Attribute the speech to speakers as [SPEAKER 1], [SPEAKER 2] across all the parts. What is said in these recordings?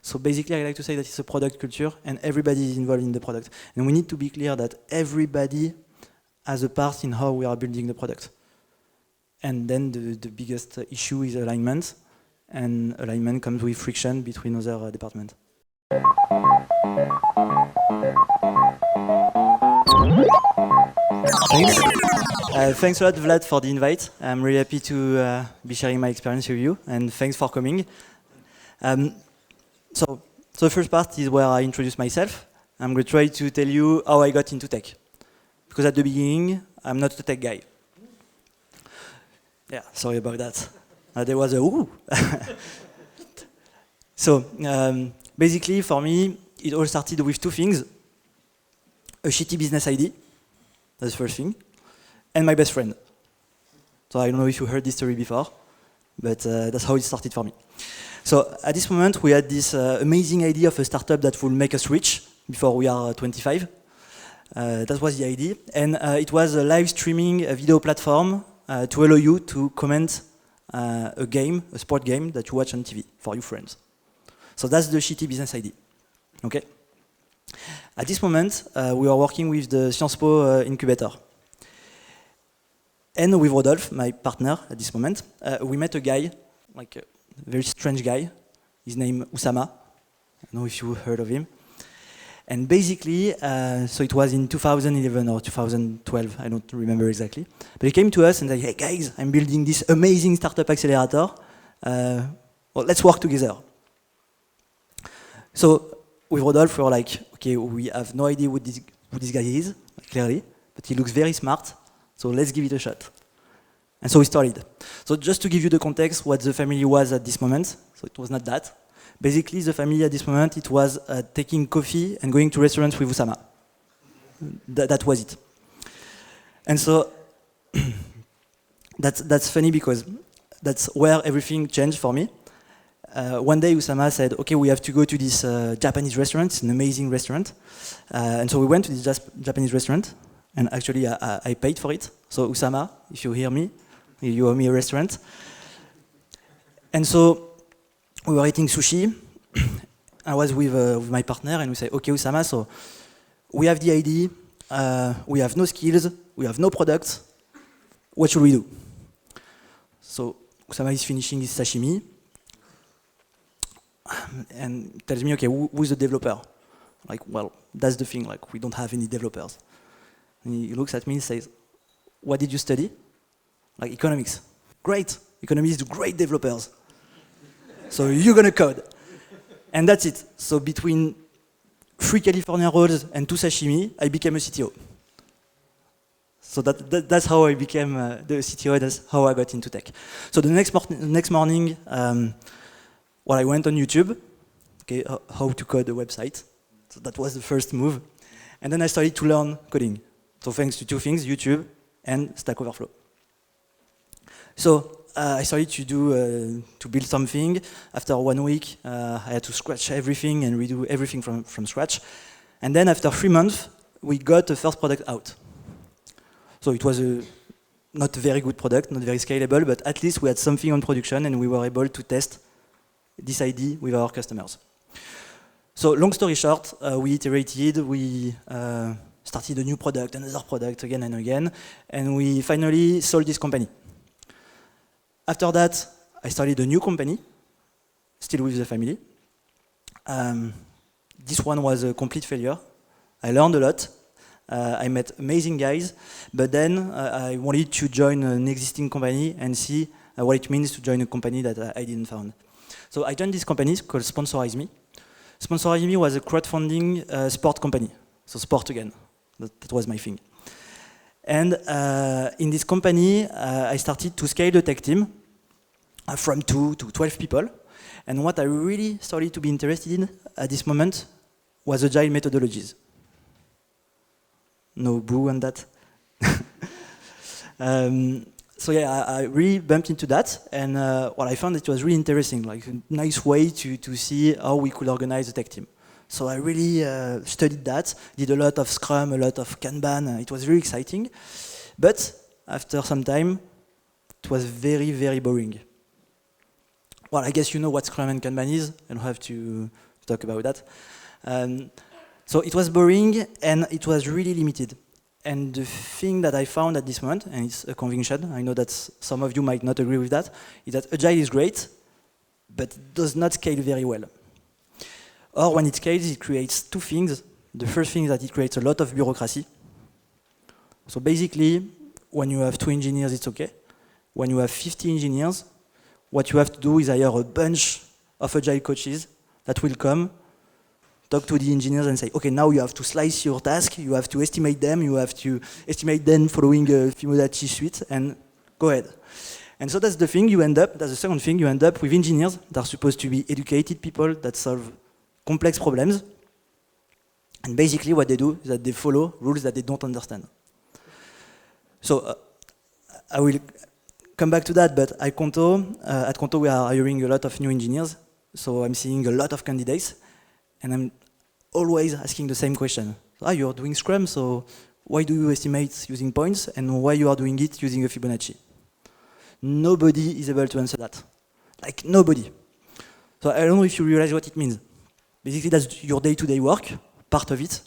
[SPEAKER 1] So basically, I like to say that it's a product culture, and everybody is involved in the product. And we need to be clear that everybody has a part in how we are building the product. And then the biggest issue is alignment, and alignment comes with friction between other departments. Thanks. Thanks a lot, Vlad, for the invite. I'm really happy to be sharing my experience with you, and thanks for coming. So the first part is where I introduce myself. I'm going to try to tell you how I got into tech. Because at the beginning, I'm not a tech guy. Yeah, sorry about that. There was a ooh. So basically, for me, it all started with two things. A shitty business ID, that's the first thing, and my best friend. So I don't know if you heard this story before, but that's how it started for me. So at this moment, we had this amazing idea of a startup that will make us rich before we are 25. That was the idea. And it was a live streaming a video platform to allow you to comment a game, a sport game that you watch on TV for your friends. So that's the shitty business idea. Okay. At this moment, we are working with the Sciences Po incubator. And with Rodolphe, my partner at this moment, we met a guy, like a very strange guy. His name Usama. I don't know if you heard of him. And basically, so it was in 2011 or 2012, I don't remember exactly. But he came to us and said, hey guys, I'm building this amazing startup accelerator. Well, let's work together. So with Rodolphe, we were like, okay, we have no idea who this guy is, clearly, but he looks very smart, so let's give it a shot. And so we started. So just to give you the context, what the family was at this moment, so it was not that. Basically, the family at this moment, it was taking coffee and going to restaurants with Usama. That was it. And so that's funny because that's where everything changed for me. One day, Usama said, okay, we have to go to this Japanese restaurant. It's an amazing restaurant. And so we went to this Japanese restaurant, and actually I paid for it. So Usama, if you hear me, you owe me a restaurant. And so we were eating sushi. I was with my partner, and we said, okay, Usama, so we have the idea, we have no skills, we have no products. What should we do? So Usama is finishing his sashimi, and tells me, okay, who's the developer? Like, well, that's the thing, like, we don't have any developers. And he looks at me and says, what did you study? Like, economics. Great, economists do great developers. So you're gonna code. And that's it. So between 3 California rolls and 2 sashimi, I became a CTO. So that's how I became the CTO, that's how I got into tech. So the next morning, well, I went on YouTube, okay, how to code a website. So that was the first move. And then I started to learn coding. So thanks to two things, YouTube and Stack Overflow. So I started to build something. After 1 week, I had to scratch everything and redo everything from scratch. And then after 3 months, we got the first product out. So it was not a very good product, not very scalable, but at least we had something on production and we were able to test this idea with our customers. So long story short, we iterated, we started a new product, another product again and again, and we finally sold this company. After that, I started a new company, still with the family. This one was a complete failure. I learned a lot. I met amazing guys, but then I wanted to join an existing company and see what it means to join a company that I didn't found. So I joined this company called Sponsorize Me. Sponsorize Me was a crowdfunding sport company, so sport again. That was my thing. And in this company, I started to scale the tech team from 2 to 12 people. And what I really started to be interested in at this moment was agile methodologies. No boo on that. So yeah, I really bumped into that, and well, I found it was really interesting, like a nice way to see how we could organize a tech team. So I really studied that, did a lot of Scrum, a lot of Kanban. It was very exciting, but after some time, it was very, very boring. Well, I guess you know what Scrum and Kanban is. I don't have to talk about that. So it was boring and it was really limited. And the thing that I found at this moment, and it's a conviction, I know that some of you might not agree with that, is that Agile is great, but it does not scale very well. Or when it scales, it creates two things. The first thing is that it creates a lot of bureaucracy. So basically, when you have 2 engineers, it's okay. When you have 50 engineers, what you have to do is hire a bunch of Agile coaches that will come, talk to the engineers and say, okay, now you have to slice your task, you have to estimate them, you have to estimate them following a Fibonacci suite, and go ahead. And so that's the thing, you end up, that's the second thing, you end up with engineers that are supposed to be educated people that solve complex problems. And basically what they do is that they follow rules that they don't understand. So I will come back to that, but at Conto we are hiring a lot of new engineers, so I'm seeing a lot of candidates, and I'm always asking the same question. You're doing Scrum, so why do you estimate using points, and why you are doing it using a Fibonacci? Nobody is able to answer that. Like, nobody. So I don't know if you realize what it means. Basically, that's your day-to-day work, part of it.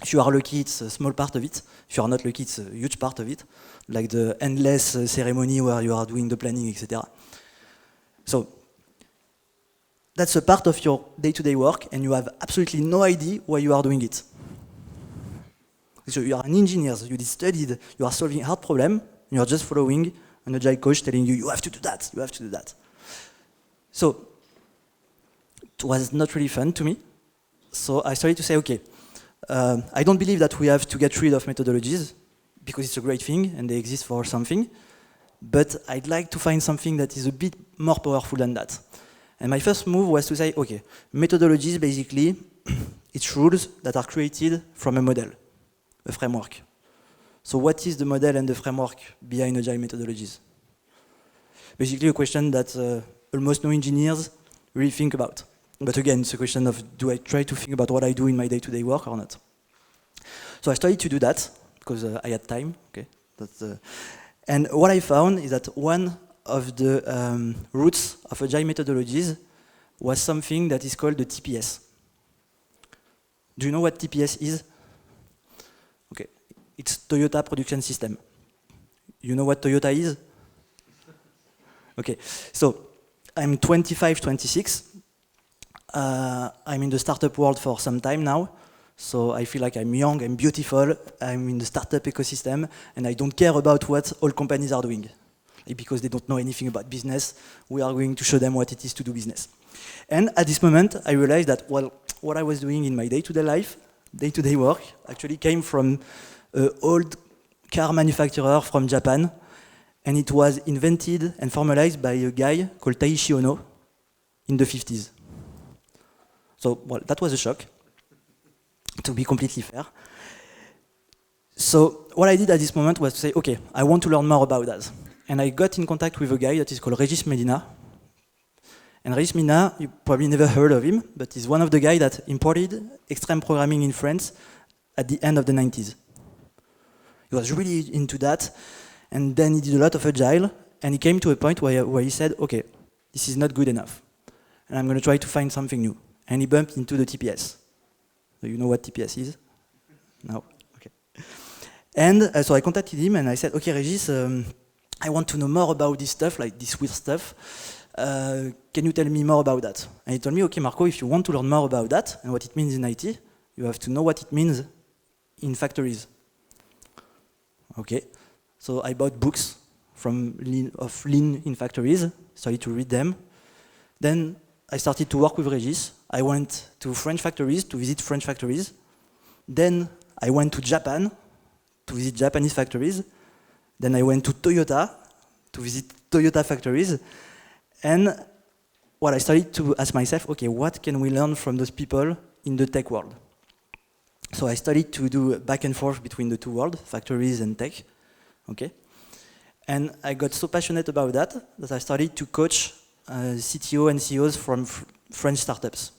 [SPEAKER 1] If you are lucky, it's a small part of it. If you are not lucky, it's a huge part of it, like the endless ceremony where you are doing the planning, etc. So that's a part of your day-to-day work, and you have absolutely no idea why you are doing it. So you are an engineer, you studied, you are solving a hard problem, and you are just following an Agile coach telling you, you have to do that, you have to do that. So it was not really fun to me. So I started to say, okay, I don't believe that we have to get rid of methodologies, because it's a great thing, and they exist for something, but I'd like to find something that is a bit more powerful than that. And my first move was to say, okay, methodologies basically, it's rules that are created from a model, a framework. So what is the model and the framework behind Agile methodologies? Basically a question that almost no engineers really think about. But again, it's a question of, do I try to think about what I do in my day-to-day work or not? So I started to do that, because I had time, okay? And what I found is that one of the roots of Agile methodologies was something that is called the TPS. Do you know what TPS is? Okay, it's Toyota Production System. You know what Toyota is? Okay, so I'm 25, 26. I'm in the startup world for some time now. So I feel like I'm young, I'm beautiful, I'm in the startup ecosystem, and I don't care about what all companies are doing. Because they don't know anything about business, we are going to show them what it is to do business. And at this moment, I realized that, well, what I was doing in my day-to-day life, day-to-day work, actually came from an old car manufacturer from Japan, and it was invented and formalized by a guy called Taiichi Ohno in the 50s. So, well, that was a shock, to be completely fair. So what I did at this moment was to say, okay, I want to learn more about that. And I got in contact with a guy that is called Régis Medina. And Régis Medina, you probably never heard of him, but he's one of the guys that imported extreme programming in France at the end of the 90s. He was really into that, and then he did a lot of Agile, and he came to a point where he said, okay, this is not good enough, and I'm going to try to find something new. And he bumped into the TPS. So you know what TPS is? No? Okay. And so I contacted him, and I said, okay, Régis, I want to know more about this stuff, like this weird stuff. Can you tell me more about that? And he told me, okay, Marco, if you want to learn more about that and what it means in IT, you have to know what it means in factories. Okay, so I bought books from Lean in factories, started to read them. Then I started to work with Régis. I went to French factories to visit French factories. Then I went to Japan to visit Japanese factories. Then I went to Toyota to visit Toyota factories. And well, I started to ask myself, okay, what can we learn from those people in the tech world? So I started to do back and forth between the two worlds, factories and tech. Okay? And I got so passionate about that that I started to coach CTO and CEOs from French startups.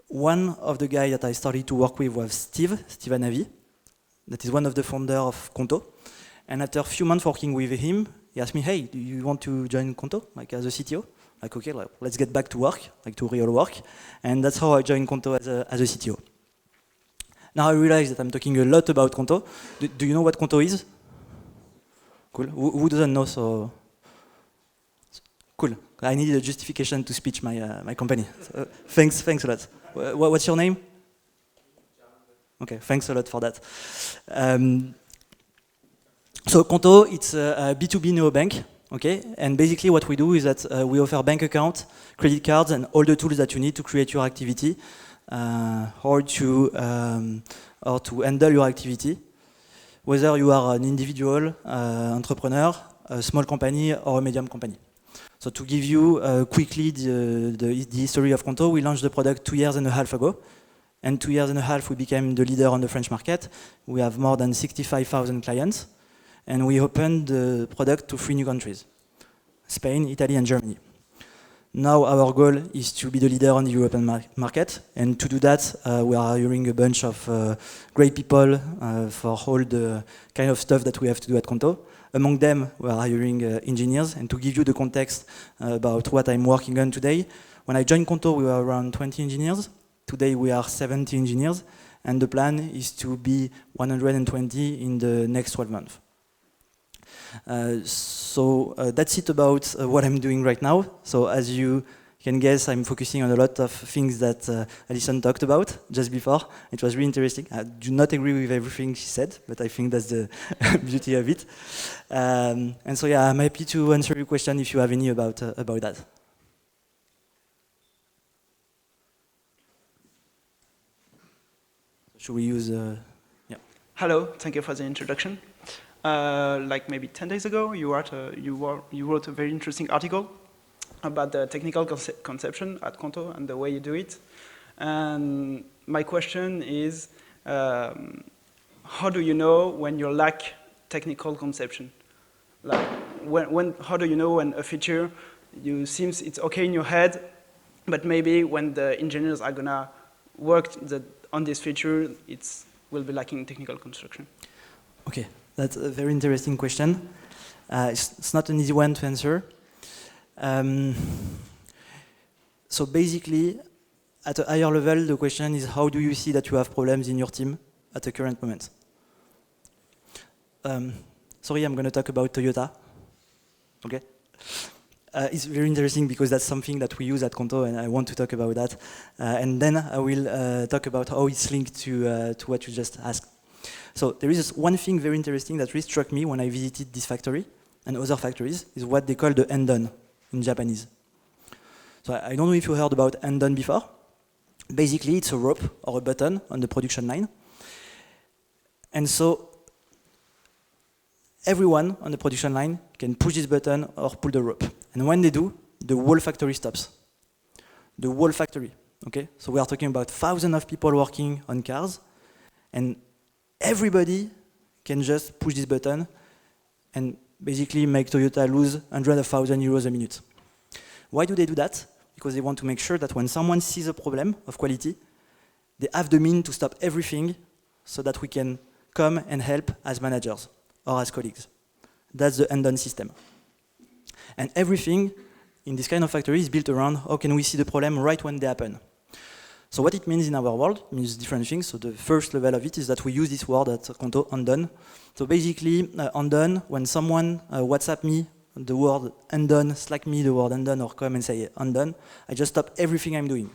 [SPEAKER 1] One of the guys that I started to work with was Steve Anavi, that is one of the founders of Conto. And after a few months working with him, he asked me, hey, do you want to join Conto, like as a CTO? Like, okay, like, let's get back to work, like to real work. And that's how I joined Conto as a CTO. Now I realize that I'm talking a lot about Conto. Do you know what Conto is? Cool. Who doesn't know? So cool. I needed a justification to speech my company. So, thanks a lot. What's your name? Okay, thanks a lot for that. So Conto, it's a B2B neobank. Okay, and basically what we do is that we offer bank account, credit cards, and all the tools that you need to create your activity or to handle your activity, whether you are an individual, entrepreneur, a small company, or a medium company. So to give you quickly the history of Conto, we launched the product 2.5 years ago, and 2.5 years we became the leader on the French market. We have more than 65,000 clients. And we opened the product to 3 new countries, Spain, Italy, and Germany. Now our goal is to be the leader on the European market, and to do that, we are hiring a bunch of great people for all the kind of stuff that we have to do at Conto. Among them, we are hiring engineers, and to give you the context about what I'm working on today, when I joined Conto, we were around 20 engineers. Today we are 70 engineers, and the plan is to be 120 in the next 12 months. So that's it about what I'm doing right now. So as you can guess, I'm focusing on a lot of things that Alison talked about just before. It was really interesting. I do not agree with everything she said, but I think that's the beauty of it. And so yeah, I'm happy to answer your question if you have any about that. Should we use? Yeah.
[SPEAKER 2] Hello. Thank you for the introduction. Like maybe 10 days ago, you wrote a very interesting article about the technical conception at Conto and the way you do it. And my question is, how do you know when you lack technical conception? Like, how do you know when a feature seems it's okay in your head, but maybe when the engineers are gonna work on this feature, it will be lacking technical construction?
[SPEAKER 1] Okay. That's a very interesting question. It's not an easy one to answer. So basically, at a higher level, the question is how do you see that you have problems in your team at the current moment? Sorry, I'm going to talk about Toyota. Okay. It's very interesting because that's something that we use at Conto, and I want to talk about that. And then I will talk about how it's linked to what you just asked. So there is one thing very interesting that really struck me when I visited this factory and other factories, is what they call the Hendon in Japanese. So I don't know if you heard about Hendon before. Basically, it's a rope or a button on the production line. And so everyone on the production line can push this button or pull the rope. And when they do, the whole factory stops. The whole factory, okay? So we are talking about thousands of people working on cars, and everybody can just push this button and basically make Toyota lose hundreds of thousands euros a minute. Why do they do that? Because they want to make sure that when someone sees a problem of quality, they have the means to stop everything so that we can come and help as managers or as colleagues. That's the Hendon system. And everything in this kind of factory is built around how can we see the problem right when they happen. So what it means in our world means different things. So the first level of it is that we use this word at Conto, Hendon. So basically, Hendon, when someone WhatsApp me the word Hendon, Slack me the word Hendon, or come and say Hendon, I just stop everything I'm doing.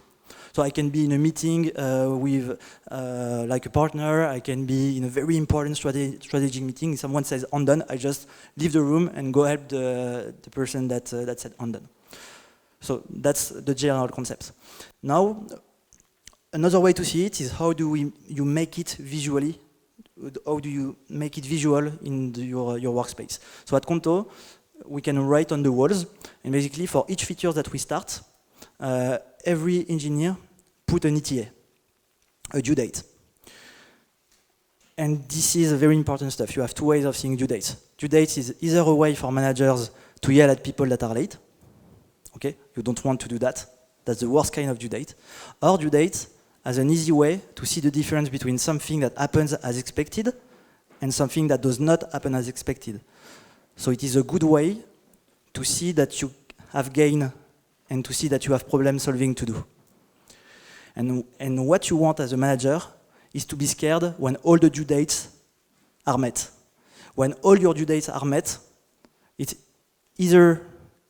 [SPEAKER 1] So I can be in a meeting with like a partner, I can be in a very important strategic meeting. If someone says Hendon, I just leave the room and go help the person that said Hendon. So that's the general concept. Now, another way to see it is how do you make it visually? How do you make it visual in your workspace? So at Conto, we can write on the walls, and basically for each feature that we start, every engineer put an ETA, a due date. And this is a very important stuff. You have two ways of seeing due dates. Due dates is either a way for managers to yell at people that are late. Okay, you don't want to do that. That's the worst kind of due date. Or due date as an easy way to see the difference between something that happens as expected and something that does not happen as expected. So it is a good way to see that you have gained and to see that you have problem solving to do. And what you want as a manager is to be scared when all the due dates are met. When all your due dates are met, it's either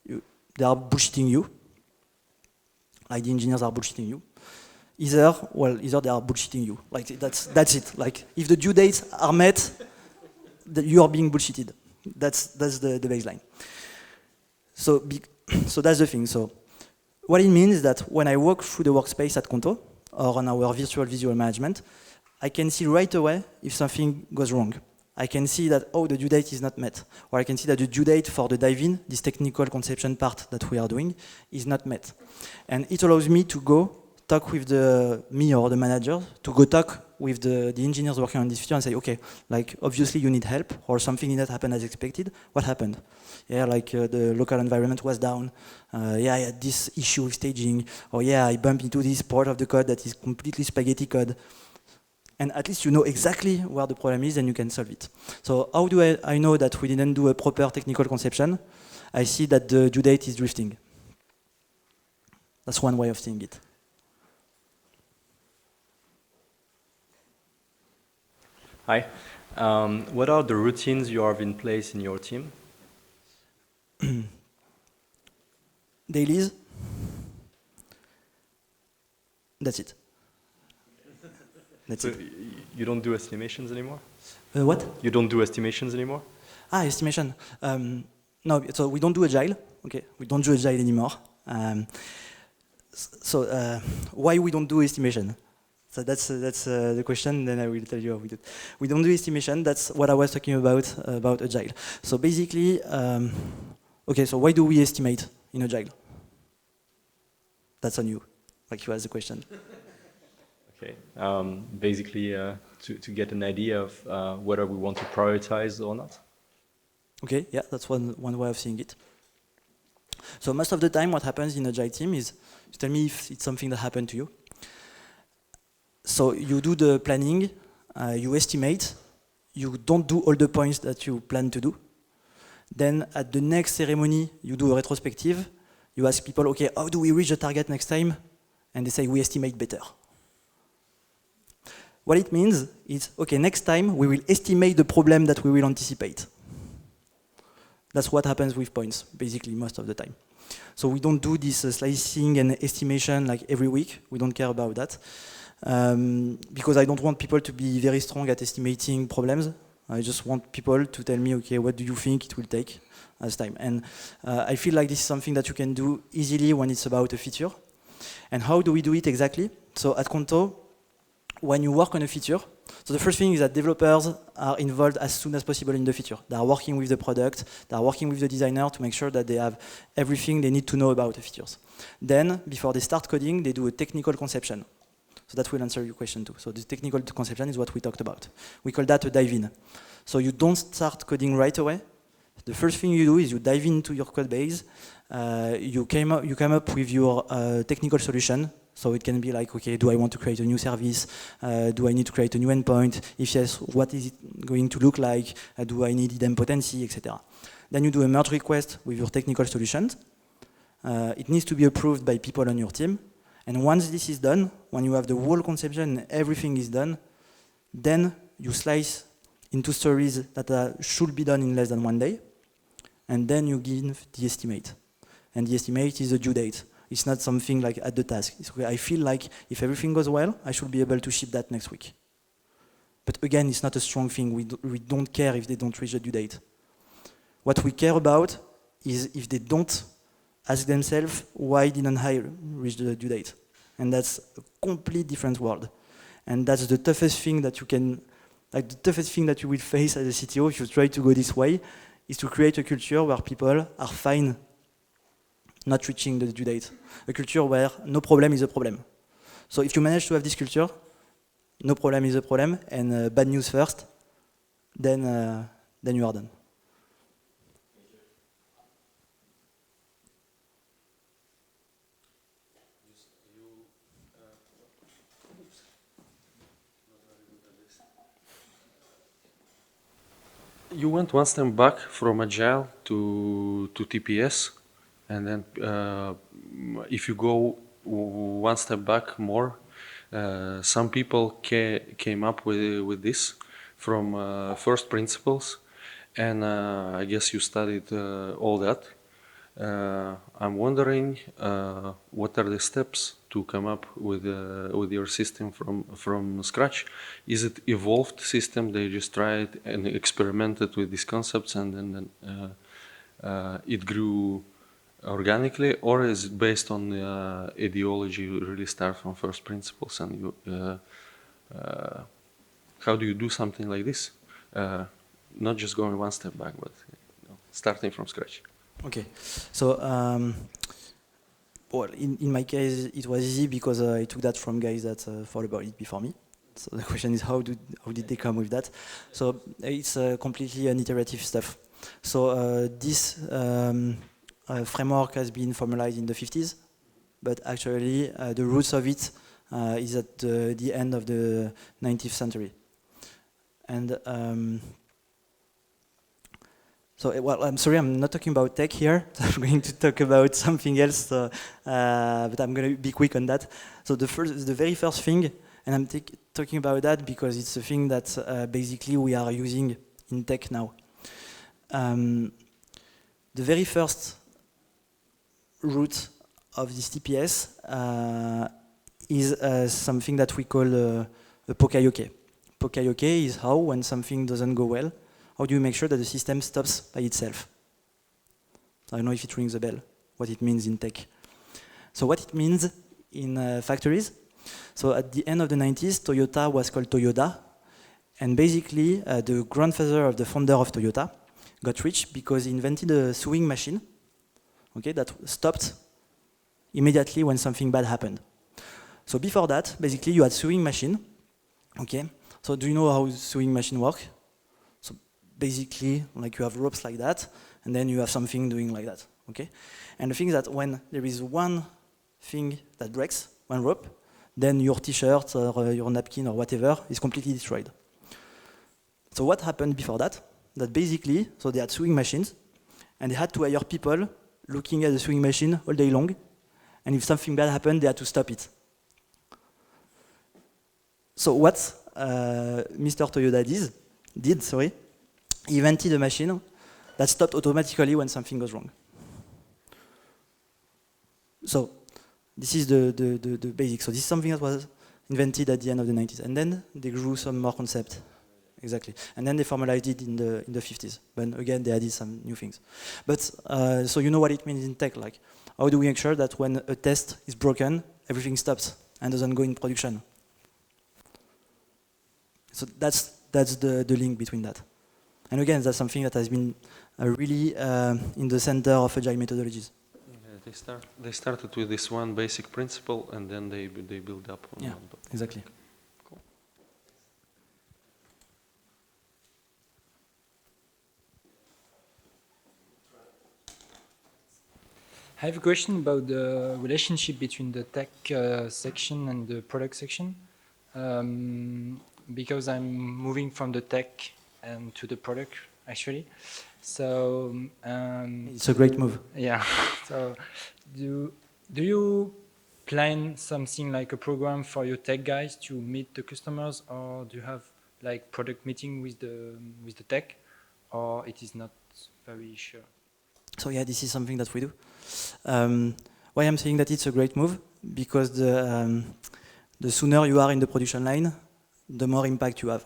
[SPEAKER 1] they are bullshitting you, like the engineers are bullshitting you, either they are bullshitting you. Like that's it. Like if the due dates are met, you are being bullshitted. That's the baseline. So that's the thing. So what it means is that when I walk through the workspace at Conto or on our virtual visual management, I can see right away if something goes wrong. I can see that, oh, the due date is not met. Or I can see that the due date for the dive-in, this technical conception part that we are doing, is not met. And it allows me to go talk with me or the manager, to go talk with the engineers working on this feature and say, okay, like obviously you need help or something did not happen as expected. What happened? Yeah, like the local environment was down. Yeah, I had this issue with staging. Or yeah, I bumped into this part of the code that is completely spaghetti code. And at least you know exactly where the problem is and you can solve it. So how do I know that we didn't do a proper technical conception? I see that the due date is drifting. That's one way of seeing it.
[SPEAKER 3] Hi. What are the routines you have in place in your team?
[SPEAKER 1] Dailies. That's it. That's
[SPEAKER 3] So
[SPEAKER 1] it.
[SPEAKER 3] you don't do estimations anymore?
[SPEAKER 1] What?
[SPEAKER 3] You don't do estimations anymore?
[SPEAKER 1] Estimation. No, so we don't do agile. Okay, we don't do agile anymore. Why we don't do estimation? So that's the question. Then I will tell you how we do it. We don't do estimation. That's what I was talking about agile. So basically, okay. So why do we estimate in agile? That's on you. Like you asked the question.
[SPEAKER 3] Okay. Basically, to get an idea of whether we want to prioritize or not.
[SPEAKER 1] Okay, yeah, that's one way of seeing it. So most of the time what happens in Agile team is, you tell me if it's something that happened to you. So you do the planning, you estimate, you don't do all the points that you plan to do. Then at the next ceremony, you do a retrospective, you ask people, okay, how do we reach the target next time? And they say, we estimate better. What it means is, okay, next time we will estimate the problem that we will anticipate. That's what happens with points, basically, most of the time. So we don't do this slicing and estimation like every week. We don't care about that. Because I don't want people to be very strong at estimating problems. I just want people to tell me, okay, what do you think it will take as time? And I feel like this is something that you can do easily when it's about a feature. And how do we do it exactly? So at Conto, when you work on a feature, so the first thing is that developers are involved as soon as possible in the feature. They are working with the product, they are working with the designer to make sure that they have everything they need to know about the features. Then, before they start coding, they do a technical conception. So that will answer your question too. So the technical conception is what we talked about. We call that a dive-in. So you don't start coding right away. The first thing you do is you dive into your code base, you come up with your technical solution. So it can be like, okay, do I want to create a new service? Do I need to create a new endpoint? If yes, what is it going to look like? Do I need idempotency, etc. Then you do a merge request with your technical solutions. It needs to be approved by people on your team. And once this is done, when you have the whole conception and everything is done, then you slice into stories that should be done in less than 1 day. And then you give the estimate. And the estimate is a due date. It's not something like at the task. I feel like if everything goes well, I should be able to ship that next week. But again, it's not a strong thing. We don't care if they don't reach the due date. What we care about is if they don't ask themselves, why didn't I reach the due date? And that's a completely different world. And that's the toughest thing that you can, like the toughest thing that you will face as a CTO if you try to go this way, is to create a culture where people are fine not reaching the due date. A culture where no problem is a problem. So if you manage to have this culture, no problem is a problem, and bad news first, then you are done.
[SPEAKER 4] You went one step back from Agile to TPS, and then if you go one step back more, some people came up with this from first principles, and I guess you studied all that. I'm wondering what are the steps to come up with your system from scratch? Is it evolved system? They just tried and experimented with these concepts, and then it grew organically, or is it based on ideology? You really start from first principles, and you how do you do something like this? Not just going one step back, but starting from scratch.
[SPEAKER 1] Okay, so well, in my case, it was easy because I took that from guys that thought about it before me. So the question is, how did they come with that? So it's completely an iterative stuff. So this framework has been formalized in the 50s, but actually the roots of it is at the end of the 19th century. And so, well, I'm sorry, I'm not talking about tech here. I'm going to talk about something else, but I'm going to be quick on that. So the very first thing, and I'm talking about that because it's a thing that basically we are using in tech now. The very first root of this TPS is something that we call a Pokayoke. Pokayoke is how, when something doesn't go well, how do you make sure that the system stops by itself? I don't know if it rings a bell, what it means in tech. So what it means in factories, so at the end of the 90s, Toyota was called Toyoda, and basically the grandfather of the founder of Toyota got rich because he invented a sewing machine, okay, that stopped immediately when something bad happened. So before that, basically you had sewing machine, okay, so do you know how sewing machine work? Basically, like you have ropes like that, and then you have something doing like that, okay? And the thing is that when there is one thing that breaks, one rope, then your t-shirt or your napkin or whatever is completely destroyed. So what happened before that? That basically, so they had sewing machines, and they had to hire people looking at the sewing machine all day long, and if something bad happened, they had to stop it. So what Mr. Toyoda did, he invented a machine that stopped automatically when something goes wrong. So this is the basic. So this is something that was invented at the end of the 90s. And then they grew some more concept. Exactly. And then they formalized it in the 50s. But again, they added some new things. But so you know what it means in tech. Like, how do we make sure that when a test is broken, everything stops and doesn't go in production? So that's the link between that. And again, that's something that has been really in the center of agile methodologies.
[SPEAKER 4] Yeah, they started with this one basic principle, and then they build up on
[SPEAKER 1] yeah, exactly.
[SPEAKER 4] Cool.
[SPEAKER 5] I have a question about the relationship between the tech section and the product section. Because I'm moving from the tech and to the product, actually. So
[SPEAKER 1] it's a great move.
[SPEAKER 5] Yeah. So do you plan something like a program for your tech guys to meet the customers, or do you have like product meeting with the tech, or it is not very sure?
[SPEAKER 1] So yeah, this is something that we do. Why I'm saying that it's a great move, because the sooner you are in the production line, the more impact you have.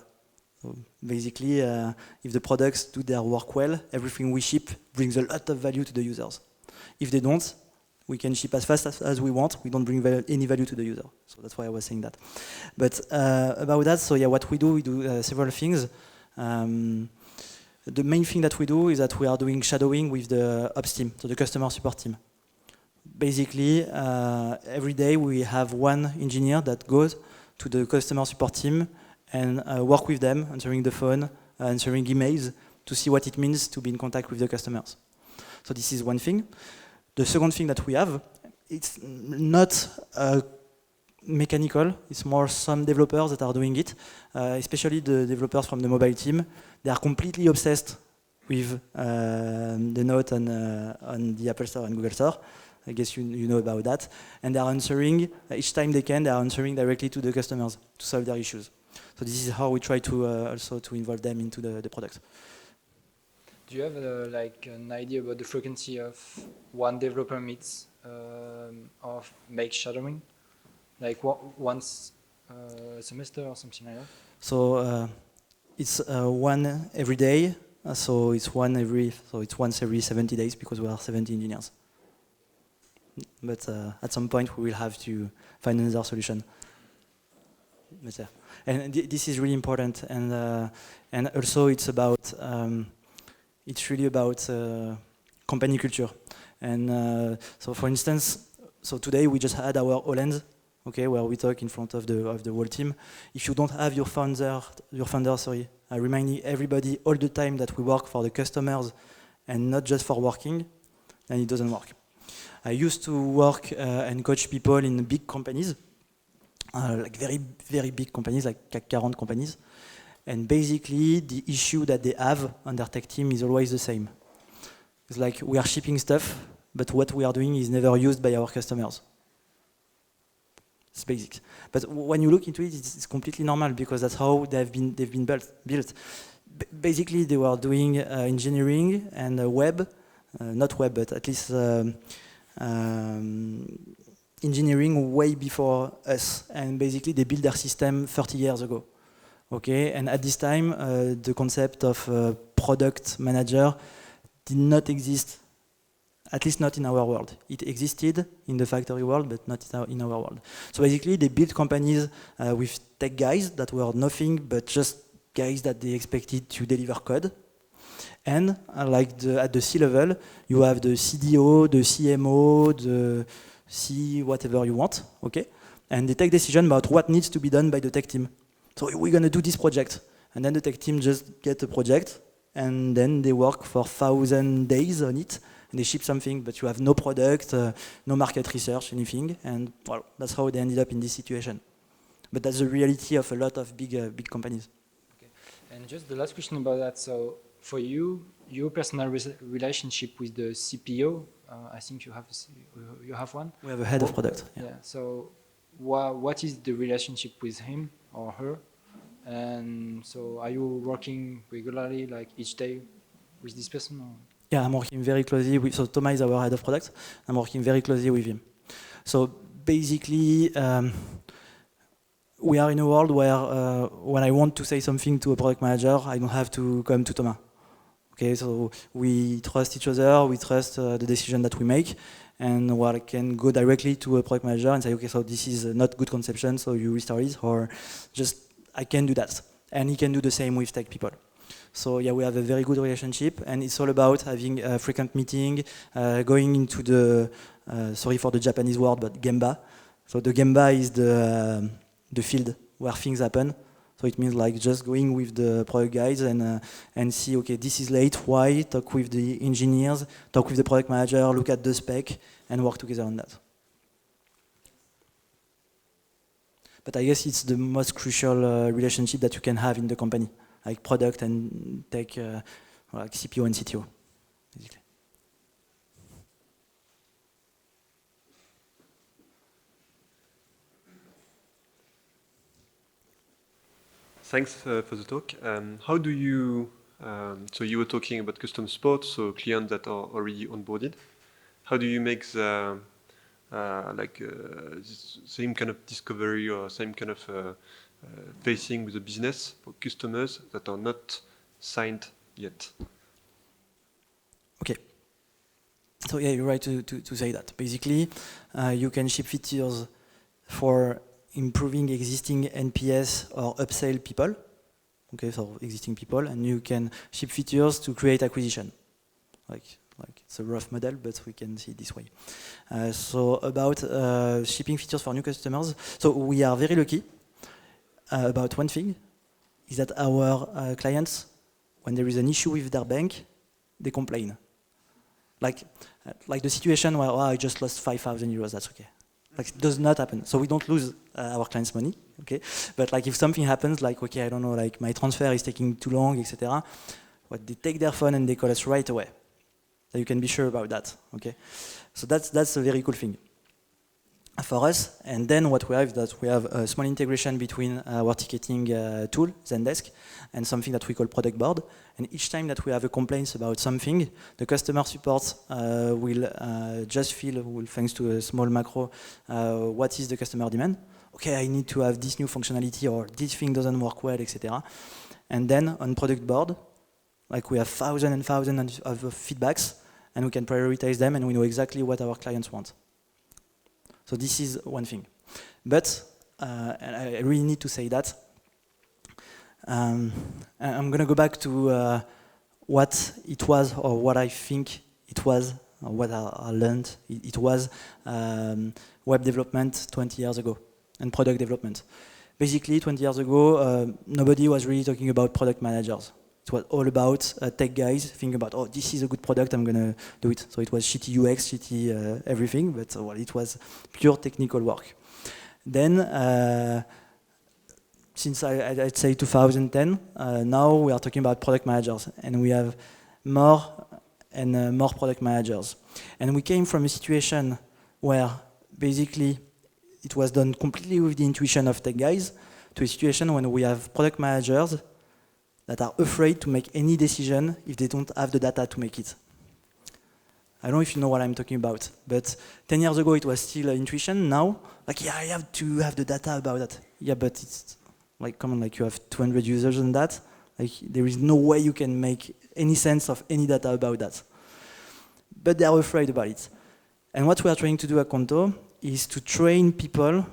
[SPEAKER 1] So basically, if the products do their work well, everything we ship brings a lot of value to the users. If they don't, we can ship as fast as we want, we don't bring any value to the user. So that's why I was saying that. But about that, so yeah, what we do several things. The main thing that we do is that we are doing shadowing with the ops team, so the customer support team. Basically, every day we have one engineer that goes to the customer support team and work with them, answering the phone, answering emails, to see what it means to be in contact with the customers. So this is one thing. The second thing that we have, it's not mechanical, it's more some developers that are doing it, especially the developers from the mobile team. They are completely obsessed with the Note on the Apple Store and Google Store. I guess you know about that. And they are answering, each time they can, they are answering directly to the customers to solve their issues. So this is how we try to also to involve them into the product.
[SPEAKER 5] Do you have like an idea about the frequency of one developer meets or make shadowing, like once a semester or something like that?
[SPEAKER 1] So it's one every day. So it's once every 70 days because we are 70 engineers. But at some point we will have to find another solution. But, and this is really important, and also it's about it's really about company culture. And so, for instance, so today we just had our Holland, okay, where we talk in front of the whole team. If you don't have your founder, reminding everybody all the time that we work for the customers and not just for working, then it doesn't work. I used to work and coach people in big companies, like very, very big companies, like CAC 40 companies. And basically, the issue that they have on their tech team is always the same. It's like we are shipping stuff, but what we are doing is never used by our customers. It's basic. But when you look into it, it's completely normal because that's how they've been built. Basically, they were doing engineering and web, not web, but at least engineering way before us. And basically, they built their system 30 years ago. Okay, and at this time, the concept of product manager did not exist, at least not in our world. It existed in the factory world, but not in our world. So basically, they built companies with tech guys that were nothing but just guys that they expected to deliver code. And at the C level, you have the CDO, the CMO, the C whatever you want, okay? And they take decision about what needs to be done by the tech team. So we're going to do this project. And then the tech team just get a project, and then they work for 1,000 days on it, and they ship something, but you have no product, no market research, anything, and well, that's how they ended up in this situation. But that's the reality of a lot of big companies.
[SPEAKER 5] Okay. And just the last question about that. So for you, your personal relationship with the CPO, I think you have one?
[SPEAKER 1] We have a head of product.
[SPEAKER 5] Yeah. So what is the relationship with him or her? And so are you working regularly, like each day, with this person? Or?
[SPEAKER 1] Yeah, I'm working very closely with, so Thomas is our head of product. I'm working very closely with him. So basically, we are in a world where when I want to say something to a product manager, I don't have to come to Thomas. Okay, so we trust each other, we trust the decision that we make, and I can go directly to a product manager and say, okay, so this is not good conception, so you restart it, or just, I can do that. And he can do the same with tech people. So yeah, we have a very good relationship, and it's all about having a frequent meeting, going into the, sorry for the Japanese word, but Gemba. So the Gemba is the field where things happen. So it means like just going with the product guys and see, okay, this is late, why? Talk with the engineers, talk with the product manager, look at the spec, and work together on that. But I guess it's the most crucial relationship that you can have in the company, like product and tech, like CPO and CTO, basically.
[SPEAKER 6] Thanks for the talk. How do you, so you were talking about custom support, so clients that are already onboarded. How do you make the same kind of discovery or same kind of facing with the business for customers that are not signed yet?
[SPEAKER 1] Okay. So yeah, you're right to say that. Basically, you can ship features for improving existing NPS or upsell people, okay, so existing people, and you can ship features to create acquisition. Like it's a rough model, but we can see it this way. So about shipping features for new customers, so we are very lucky about one thing, is that our clients, when there is an issue with their bank, they complain. Like the situation where, oh, I just lost 5,000 euros, that's okay. Like, it does not happen. So we don't lose our clients' money, okay? But like if something happens, like, okay, I don't know, like my transfer is taking too long, etc., well, they take their phone and they call us right away. that you can be sure about that. Okay, so that's a very cool thing for us. And then what we have is that we have a small integration between our ticketing tool, Zendesk, and something that we call product board. And each time that we have a complaint about something, the customer support will just feel, thanks to a small macro, what is the customer demand. Okay, I need to have this new functionality, or this thing doesn't work well, etc. And then on product board, like we have thousands and thousands of feedbacks, and we can prioritize them, and we know exactly what our clients want. So this is one thing. But and I really need to say that. I'm going to go back to what it was, or what I think it was, or what I learned. It was web development 20 years ago, and product development. Basically, 20 years ago, nobody was really talking about product managers. It was all about tech guys thinking about, oh, this is a good product, I'm going to do it. So it was shitty UX, shitty everything, but well, it was pure technical work. Then, since I'd say 2010, now we are talking about product managers, and we have more and more product managers. And we came from a situation where basically it was done completely with the intuition of tech guys, to a situation when we have product managers that are afraid to make any decision if they don't have the data to make it. I don't know if you know what I'm talking about, but 10 years ago it was still intuition. Now, like, yeah, I have to have the data about that. Yeah, but it's like, come on, like, you have 200 users and that. Like, there is no way you can make any sense of any data about that. But they are afraid about it. And what we are trying to do at Conto is to train people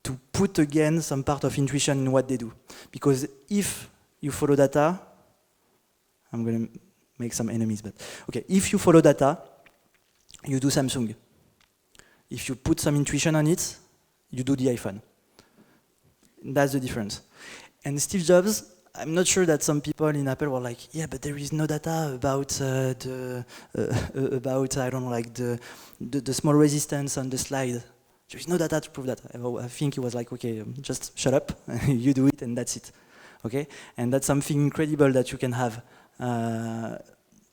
[SPEAKER 1] to put again some part of intuition in what they do. Because if you follow data, I'm going to make some enemies, but okay, if you follow data, you do Samsung. If you put some intuition on it, you do the iPhone. That's the difference. And Steve Jobs, I'm not sure that some people in Apple were like, yeah, but there is no data about I don't know, like the small resistance on the slide. There is no data to prove that. I think he was like, okay, just shut up, you do it, and that's it. Okay, and that's something incredible that you can have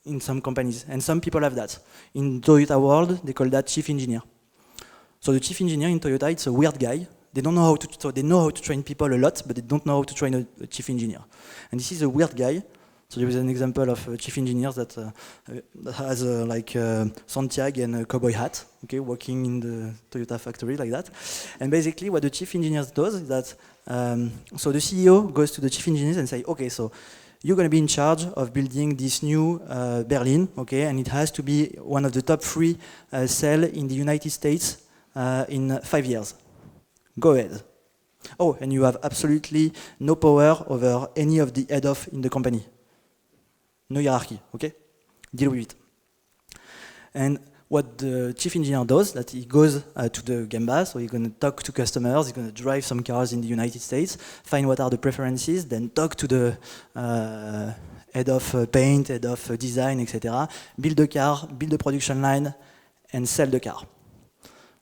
[SPEAKER 1] in some companies, and some people have that. In Toyota world, they call that chief engineer. So the chief engineer in Toyota, it's a weird guy. They don't know how to. So they know how to train people a lot, but they don't know how to train a chief engineer. And this is a weird guy. So there is an example of a chief engineer that has like Santiago and a cowboy hat, okay, working in the Toyota factory like that. And basically, what the chief engineer does is that. So the CEO goes to the chief engineers and say, okay, so you're going to be in charge of building this new Berlin, okay, and it has to be one of the top 3 cell in the United States in 5 years. Go ahead. Oh, and you have absolutely no power over any of the head of in the company. No hierarchy, okay? Deal with it. And what the chief engineer does, that he goes to the Gemba, so he's going to talk to customers, he's going to drive some cars in the United States, find what are the preferences, then talk to the head of paint, head of design, etc., build a car, build a production line, and sell the car.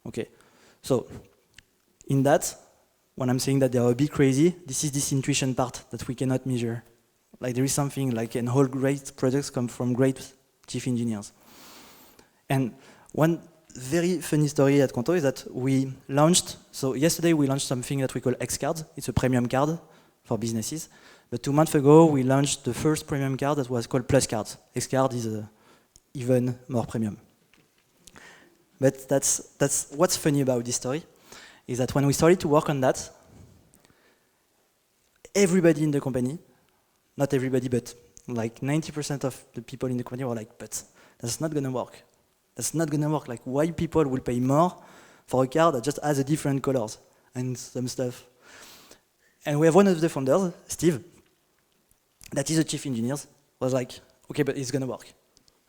[SPEAKER 1] Okay, so in that, when I'm saying that they are a bit crazy, this is this intuition part that we cannot measure. Like there is something like, and all great projects come from great chief engineers. And one very funny story at Conto is that we launched, so yesterday we launched something that we call X Cards. It's a premium card for businesses. But 2 months ago, we launched the first premium card that was called Plus Cards. X Card is even more premium. But that's what's funny about this story, is that when we started to work on that, everybody in the company, not everybody, but like 90% of the people in the company were like, but that's not going to work. That's not going to work. Like, why people will pay more for a car that just has a different colors and some stuff? And we have one of the founders, Steve, that is a chief engineer, was like, okay, but it's going to work.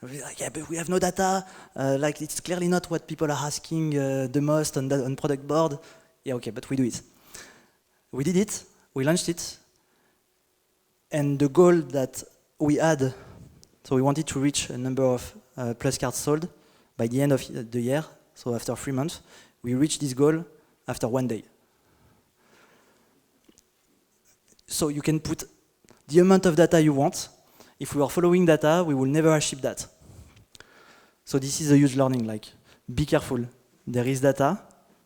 [SPEAKER 1] And we're like, yeah, but we have no data. Like, it's clearly not what people are asking the most on product board. Yeah, okay, but we do it. We did it. We launched it. And the goal that we had, so we wanted to reach a number of Plus cards sold by the end of the year, so after 3 months, we reached this goal after 1 day. So you can put the amount of data you want. If we are following data, we will never achieve that. So this is a huge learning, like, be careful. There is data.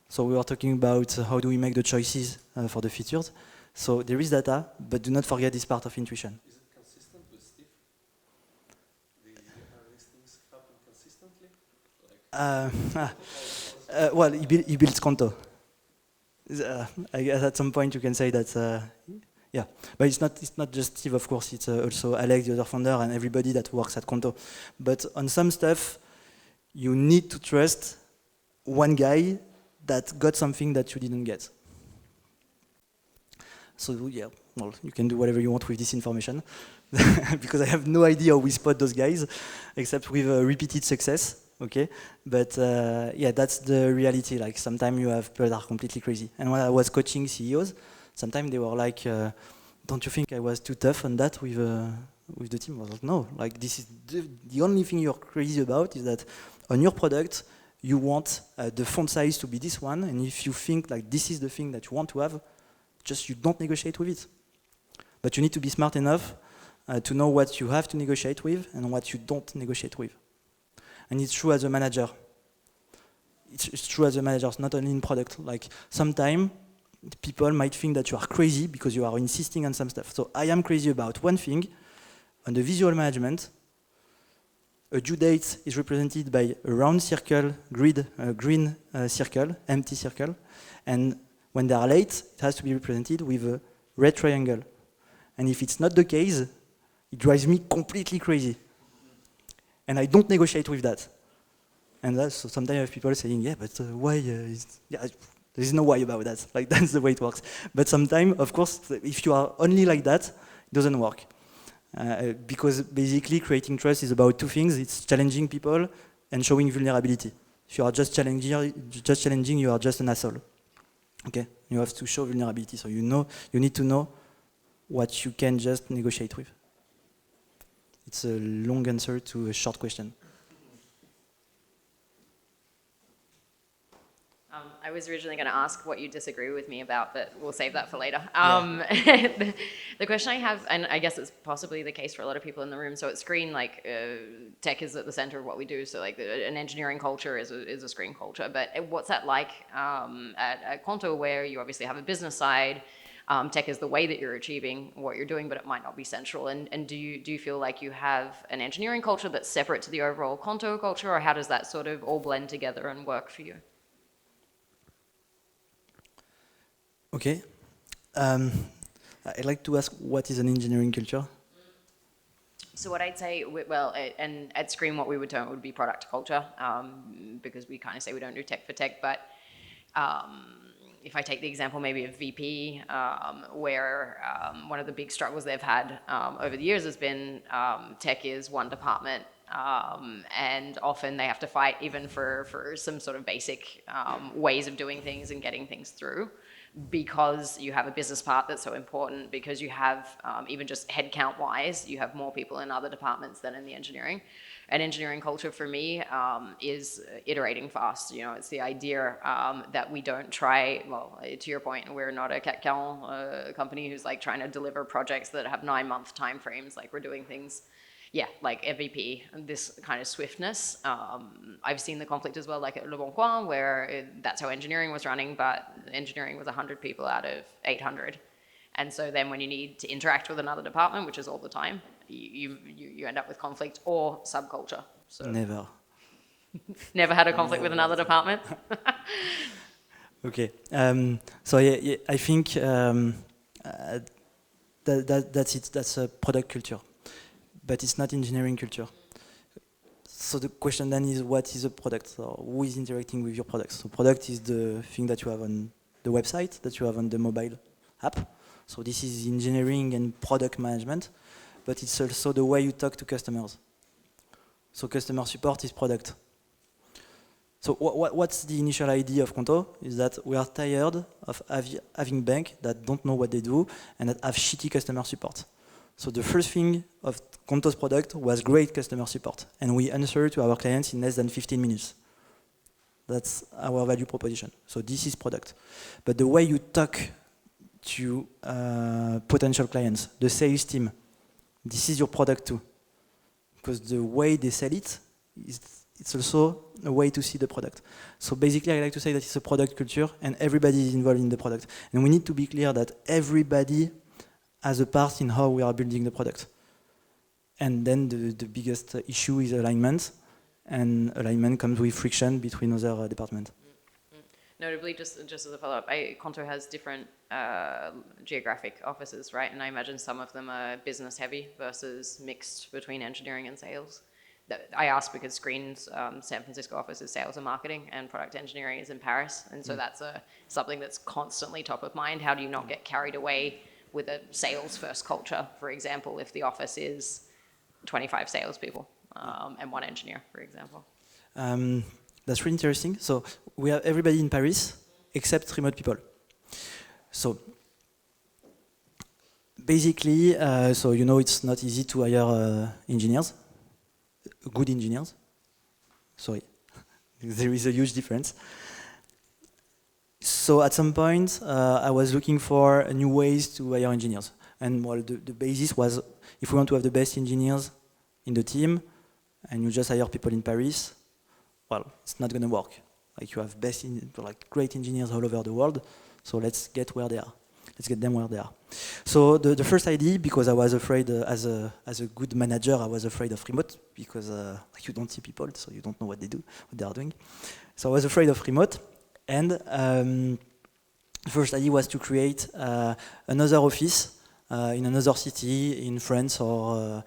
[SPEAKER 1] So we were talking about how do we make the choices for the features. So there is data, but do not forget this part of intuition.
[SPEAKER 4] Is it consistent with Steve? Are these things happen consistently?
[SPEAKER 1] Well, he built Conto. I guess at some point you can say that, yeah. But it's not just Steve, of course. It's also Alex, the other founder, and everybody that works at Conto. But on some stuff, you need to trust one guy that got something that you didn't get. So yeah, well, you can do whatever you want with this information, because I have no idea how we spot those guys, except with repeated success. Okay, but yeah, that's the reality. Like sometimes you have people that are completely crazy. And when I was coaching CEOs, sometimes they were like, "Don't you think I was too tough on that with the team?" I was like, "No, like this is the only thing you're crazy about is that on your product you want the font size to be this one, and if you think like this is the thing that you want to have, just you don't negotiate with it. But you need to be smart enough to know what you have to negotiate with and what you don't negotiate with. And it's true as a manager. It's true as a manager, it's not only in product. Like sometimes people might think that you are crazy because you are insisting on some stuff. So I am crazy about one thing. On the visual management, a due date is represented by a round circle, grid, green circle, empty circle, and when they are late, it has to be represented with a red triangle. And if it's not the case, it drives me completely crazy. And I don't negotiate with that. And that's, so sometimes I have people saying, yeah, but why? Yeah, there's no why about that. Like that's the way it works. But sometimes, of course, if you are only like that, it doesn't work. Because basically creating trust is about two things. It's challenging people and showing vulnerability. If you are just challenging, you are just an asshole. Okay, you have to show vulnerability. So you need to know what you can just negotiate with. It's a long answer to a short question.
[SPEAKER 7] I was originally going to ask what you disagree with me about, but we'll save that for later. The question I have, and I guess it's possibly the case for a lot of people in the room, so at Screen, like tech is at the center of what we do, so like an engineering culture is a Screen culture, but what's that like at Conto, where you obviously have a business side, tech is the way that you're achieving what you're doing, but it might not be central, and do you feel like you have an engineering culture that's separate to the overall Conto culture, or how does that sort of all blend together and work for you?
[SPEAKER 1] Okay. I'd like to ask, what is an engineering culture?
[SPEAKER 7] So what I'd say, well, and at Screen, what we would term would be product culture, because we kind of say we don't do tech for tech, but if I take the example maybe of VP, where one of the big struggles they've had over the years has been tech is one department, and often they have to fight even for some sort of basic ways of doing things and getting things through, because you have a business part that's so important, because you have, even just headcount wise, you have more people in other departments than in the engineering. And engineering culture for me is iterating fast. You know, it's the idea that we don't try, well, to your point, we're not a CAC 40 company who's like trying to deliver projects that have 9-month timeframes. Like we're doing things, yeah, like MVP, this kind of swiftness. I've seen the conflict as well, like at Le Bon Coin, where that's how engineering was running, but engineering was 100 people out of 800. And so then when you need to interact with another department, which is all the time, you end up with conflict or subculture. So
[SPEAKER 1] Never.
[SPEAKER 7] Never had a conflict with another department?
[SPEAKER 1] Okay. So yeah, I think that's it. That's a product culture. But it's not engineering culture. So the question then is, what is a product? So who is interacting with your product? So product is the thing that you have on the website, that you have on the mobile app. So this is engineering and product management, but it's also the way you talk to customers. So customer support is product. So what's the initial idea of Conto? Is that we are tired of having banks that don't know what they do and that have shitty customer support. So the first thing of Conto's product was great customer support, and we answer to our clients in less than 15 minutes. That's our value proposition. So this is product. But the way you talk to potential clients, the sales team, this is your product too. Because the way they sell it it's also a way to see the product. So basically, I like to say that it's a product culture, and everybody is involved in the product. And we need to be clear that everybody has a part in how we are building the product. And then the biggest issue is alignment, and alignment comes with friction between other departments.
[SPEAKER 7] Notably, just as a follow-up, Conto has different geographic offices, right? And I imagine some of them are business-heavy versus mixed between engineering and sales. I ask because Screen's San Francisco office is sales and marketing, and product engineering is in Paris, and so that's something that's constantly top of mind. How do you not get carried away with a sales-first culture, for example, if the office is 25 salespeople and 1 engineer, for example?
[SPEAKER 1] That's really interesting. So we have everybody in Paris except remote people. So basically, so you know it's not easy to hire engineers, good engineers. Sorry, there is a huge difference. So at some point, I was looking for new ways to hire engineers. And well, the basis was, if we want to have the best engineers in the team, and you just hire people in Paris, well, it's not going to work. Like you have great engineers all over the world, so let's get where they are. Let's get them where they are. So the first idea, because I was afraid, as a good manager, I was afraid of remote, because you don't see people, so you don't know what they are doing. So I was afraid of remote, and the first idea was to create another office in another city in France or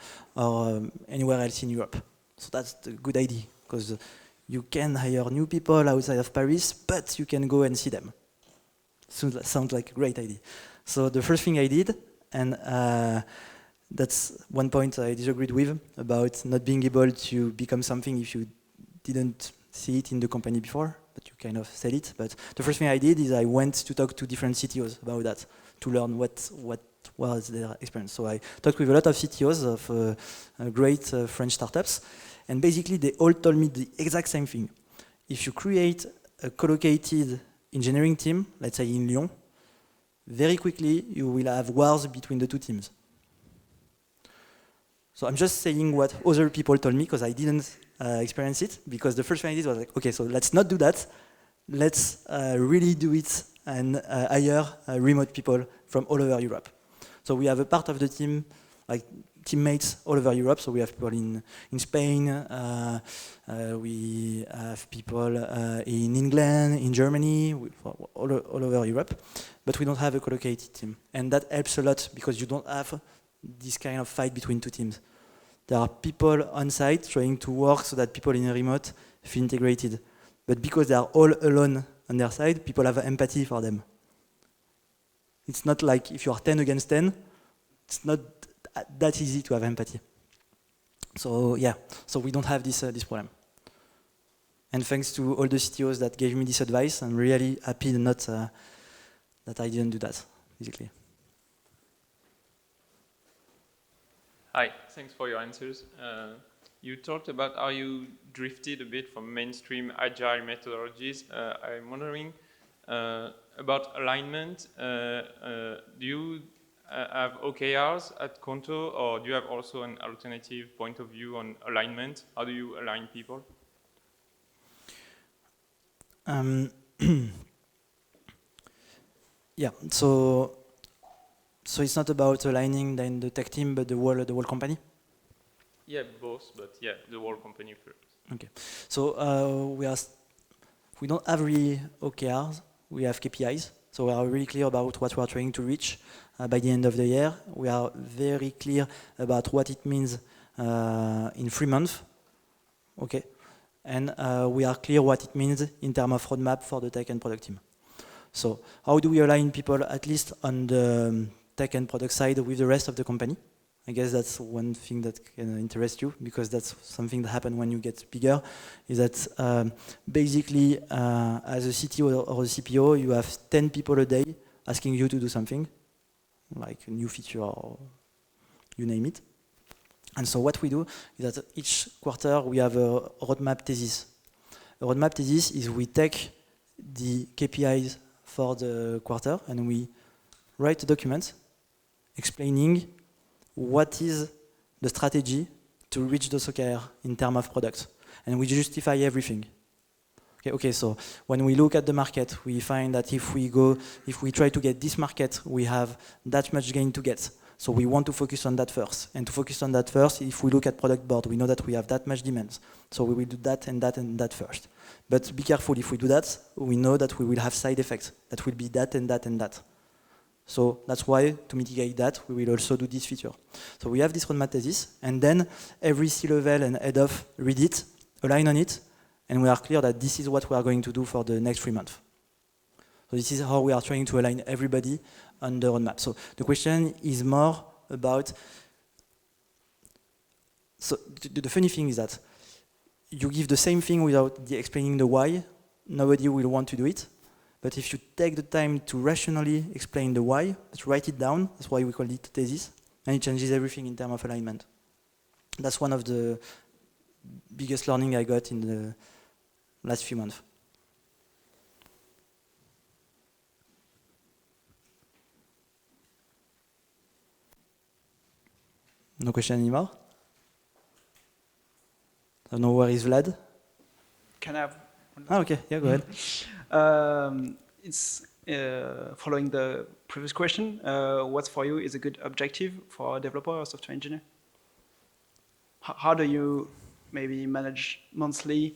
[SPEAKER 1] anywhere else in Europe. So that's the good idea, because you can hire new people outside of Paris, but you can go and see them. So that sounds like a great idea. So the first thing I did, and that's one point I disagreed with about not being able to become something if you didn't see it in the company before, but you kind of said it. But the first thing I did is I went to talk to different CTOs about that, to learn what was their experience. So I talked with a lot of CTOs of great French startups, and basically they all told me the exact same thing. If you create a collocated engineering team, let's say in Lyon, very quickly you will have wars between the two teams. So I'm just saying what other people told me, because I didn't experience it, because the first thing I did was like, okay, so let's not do that. Let's really do it and hire remote people from all over Europe. So we have a part of the team, like teammates all over Europe. So we have people in Spain, we have people in England, in Germany, all over Europe. But we don't have a collocated team. And that helps a lot, because you don't have this kind of fight between two teams. There are people on site trying to work so that people in a remote feel integrated. But because they are all alone on their side, people have empathy for them. It's not like if you are 10 against 10, it's not that easy to have empathy. So yeah, so we don't have this problem. And thanks to all the CTOs that gave me this advice, I'm really happy that I didn't do that, basically.
[SPEAKER 8] Hi, thanks for your answers. You talked about how you drifted a bit from mainstream agile methodologies. I'm wondering about alignment. Do you have OKRs at Conto, or do you have also an alternative point of view on alignment? How do you align people?
[SPEAKER 1] Yeah, so it's not about aligning then the tech team, but the whole company?
[SPEAKER 8] Yeah, both, but yeah, the whole company first.
[SPEAKER 1] Okay, so we don't have really OKRs, we have KPIs. So we are really clear about what we are trying to reach by the end of the year. We are very clear about what it means in 3 months, okay? And we are clear what it means in terms of roadmap for the tech and product team. So how do we align people, at least on the tech and product side, with the rest of the company? I guess that's one thing that can interest you, because that's something that happens when you get bigger, is that basically as a CTO or a CPO, you have 10 people a day asking you to do something, like a new feature or you name it. And so what we do is that each quarter we have a roadmap thesis. A roadmap thesis is we take the KPIs for the quarter and we write a document explaining what is the strategy to reach those OKR in terms of products. and we justify everything. Okay, so when we look at the market, we find that if we try to get this market, we have that much gain to get. So we want to focus on that first. And to focus on that first, if we look at product board, we know that we have that much demand. So we will do that and that and that first. But be careful, if we do that, we know that we will have side effects. That will be that and that and that. So that's why, to mitigate that, we will also do this feature. So we have this roadmap thesis, and then every C-level and head of read it, align on it, and we are clear that this is what we are going to do for the next 3 months. So this is how we are trying to align everybody on the roadmap. So the question is more about, so the funny thing is that you give the same thing without explaining the why, nobody will want to do it. But if you take the time to rationally explain the why, let's write it down, that's why we call it thesis, and it changes everything in terms of alignment. That's one of the biggest learning I got in the last few months. No question anymore? I don't know, where is Vlad?
[SPEAKER 2] Can I have one?
[SPEAKER 1] Ah, okay, yeah, go ahead.
[SPEAKER 2] It's following the previous question. What for you is a good objective for a developer or software engineer? How do you maybe manage monthly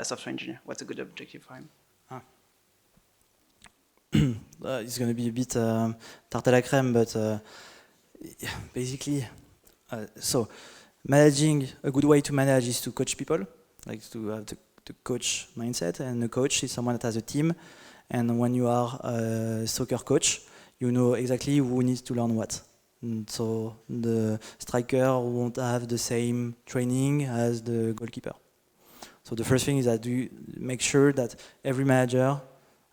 [SPEAKER 2] software engineer? What's a good objective for him?
[SPEAKER 1] It's going to be a bit tarte à la crème, but basically, so managing, a good way to manage is to coach people, like to have the coach mindset, and a coach is someone that has a team, and when you are a soccer coach, you know exactly who needs to learn what. And so the striker won't have the same training as the goalkeeper. So the first thing is that you make sure that every manager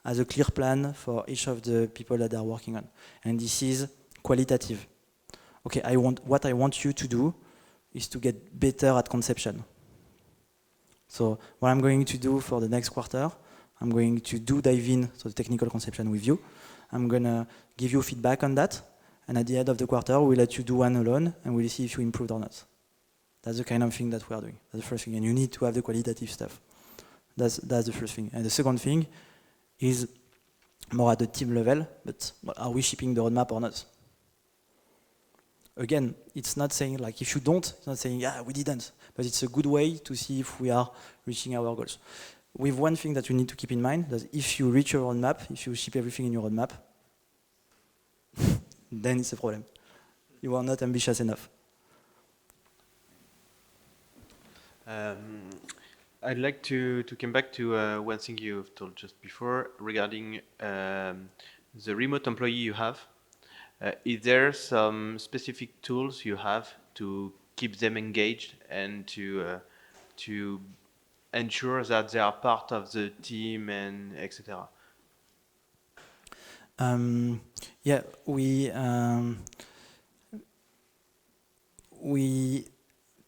[SPEAKER 1] has a clear plan for each of the people that they are working on. And this is qualitative. Okay, what I want you to do is to get better at conception. So what I'm going to do for the next quarter, I'm going to dive in to the technical conception with you. I'm going to give you feedback on that. And at the end of the quarter, we'll let you do one alone, and we'll see if you improved or not. That's the kind of thing that we are doing. That's the first thing. And you need to have the qualitative stuff. That's the first thing. And the second thing is more at the team level, but are we shipping the roadmap or not? Again, it's not saying, like, if you don't, it's not saying, yeah, we didn't. But it's a good way to see if we are reaching our goals. With one thing that you need to keep in mind, that if you reach your roadmap, if you ship everything in your roadmap, then it's a problem. You are not ambitious enough.
[SPEAKER 9] I'd like to come back to one thing you've told just before regarding the remote employee you have. Is there some specific tools you have to keep them engaged and to ensure that they are part of the team and etc.?
[SPEAKER 1] Yeah, we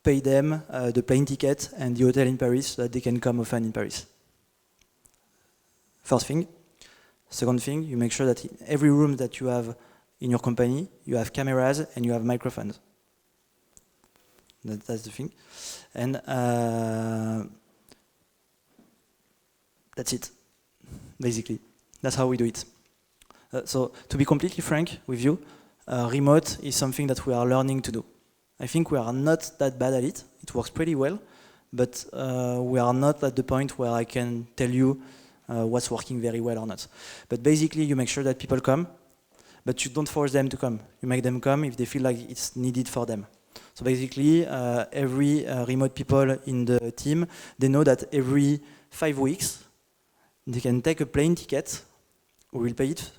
[SPEAKER 1] pay them the plane ticket and the hotel in Paris so that they can come often in Paris. First thing. Second thing, you make sure that in every room that you have in your company, you have cameras and you have microphones. That's the thing. And that's it, basically. That's how we do it. So to be completely frank with you, remote is something that we are learning to do. I think we are not that bad at it. It works pretty well, but we are not at the point where I can tell you what's working very well or not. But basically, you make sure that people come, but you don't force them to come. You make them come if they feel like it's needed for them. So basically, every remote people in the team, they know that every 5 weeks, they can take a plane ticket, we will pay it,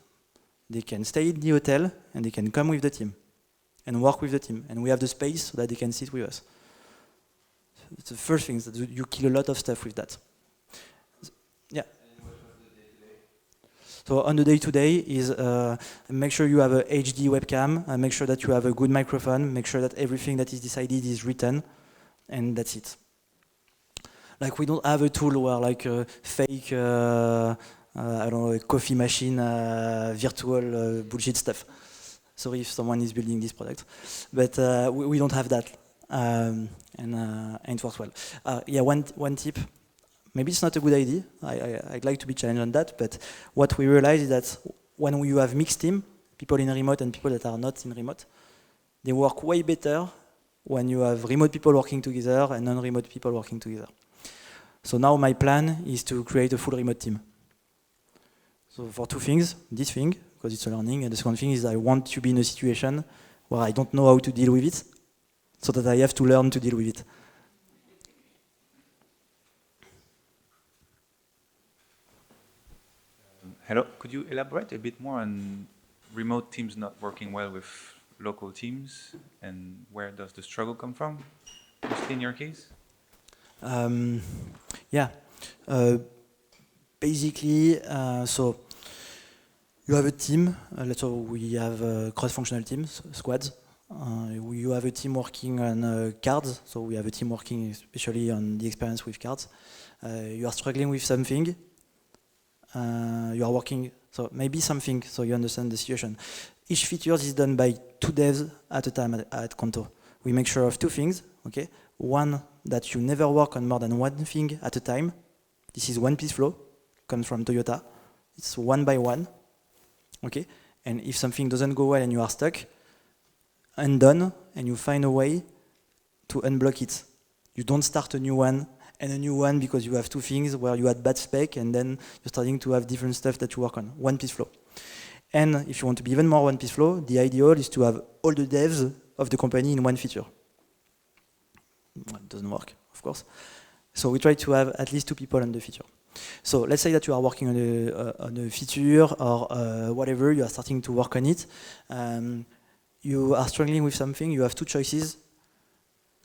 [SPEAKER 1] they can stay in the hotel, and they can come with the team and work with the team. And we have the space so that they can sit with us. It's the first thing, that you kill a lot of stuff with that. Yeah. So on the day-to-day is make sure you have a HD webcam, make sure that you have a good microphone, make sure that everything that is decided is written, and that's it. Like, we don't have a tool where, like, fake, I don't know, a coffee machine, virtual bullshit stuff. Sorry if someone is building this product, but we don't have that. and it works well. Yeah, one tip. Maybe it's not a good idea. I'd like to be challenged on that, but what we realize is that when you have mixed team, people in remote and people that are not in remote, they work way better when you have remote people working together and non-remote people working together. So now my plan is to create a full remote team. So for two things, this thing, because it's a learning, and the second thing is I want to be in a situation where I don't know how to deal with it, so that I have to learn to deal with it.
[SPEAKER 10] Hello, could you elaborate a bit more on remote teams not working well with local teams, and where does the struggle come from, mostly in your case?
[SPEAKER 1] Yeah, basically, so you have a team, so we have cross-functional teams, squads. You have a team working on cards, so we have a team working especially on the experience with cards. You are struggling with something, you are working, so maybe something, so you understand the situation. Each feature is done by 2 devs at a time at Conto. We make sure of 2 things, okay? One, that you never work on more than one thing at a time. This is one piece flow, comes from Toyota. It's one by one, okay? And if something doesn't go well and you are stuck, undone, and you find a way to unblock it. You don't start a new one and a new one because you have 2 things where you had bad spec and then you're starting to have different stuff that you work on. One piece flow. And if you want to be even more one piece flow, the ideal is to have all the devs of the company in one feature. Well, it doesn't work, of course. So we try to have at least 2 people on the feature. So let's say that you are working on a feature or whatever, you are starting to work on it. You are struggling with something, you have 2 choices.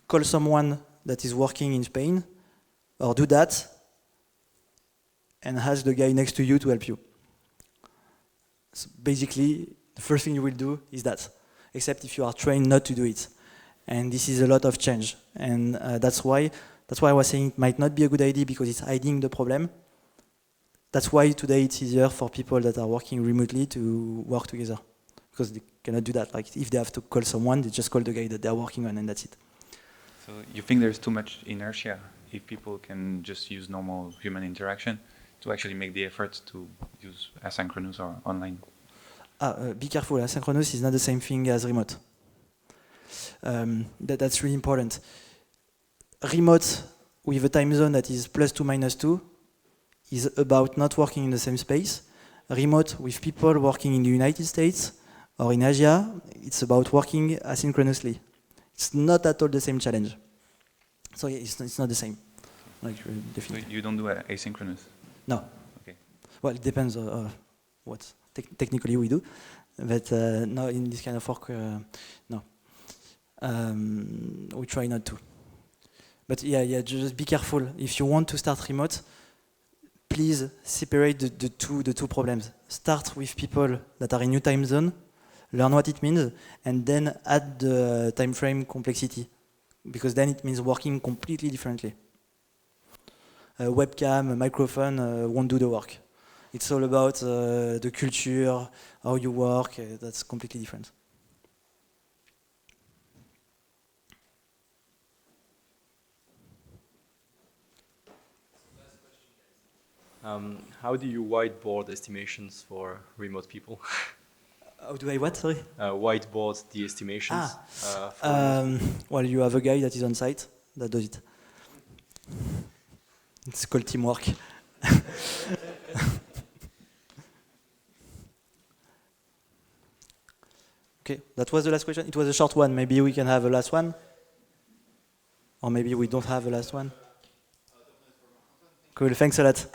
[SPEAKER 1] Call someone that is working in Spain, or do that, and ask the guy next to you to help you. So basically, the first thing you will do is that, except if you are trained not to do it. And this is a lot of change. And that's why I was saying it might not be a good idea because it's hiding the problem. That's why today it's easier for people that are working remotely to work together. Because they cannot do that. Like if they have to call someone, they just call the guy that they're working on and that's it.
[SPEAKER 10] So you think there's too much inertia if people can just use normal human interaction to actually make the effort to use asynchronous or online?
[SPEAKER 1] Be careful, asynchronous is not the same thing as remote. That's really important. Remote with a time zone that is +2, -2 is about not working in the same space. Remote with people working in the United States or in Asia, it's about working asynchronously. It's not at all the same challenge. So yeah, it's not the same. Like, definitely.
[SPEAKER 10] So you don't do asynchronous?
[SPEAKER 1] No.
[SPEAKER 10] Okay.
[SPEAKER 1] Well, it depends on what technically we do, but no, in this kind of work, no. We try not to. But yeah, just be careful. If you want to start remote, please separate the two problems. Start with people that are in new time zone, learn what it means, and then add the time frame complexity, because then it means working completely differently. A webcam, a microphone won't do the work. It's all about the culture, how you work, that's completely different.
[SPEAKER 3] How do you whiteboard estimations for remote people?
[SPEAKER 1] How do I what, sorry?
[SPEAKER 3] Whiteboard the estimations.
[SPEAKER 1] Well, you have a guy that is on site that does it. It's called teamwork. Okay, that was the last question. It was a short one. Maybe we can have a last one? Or maybe we don't have a last one? Cool, thanks a lot.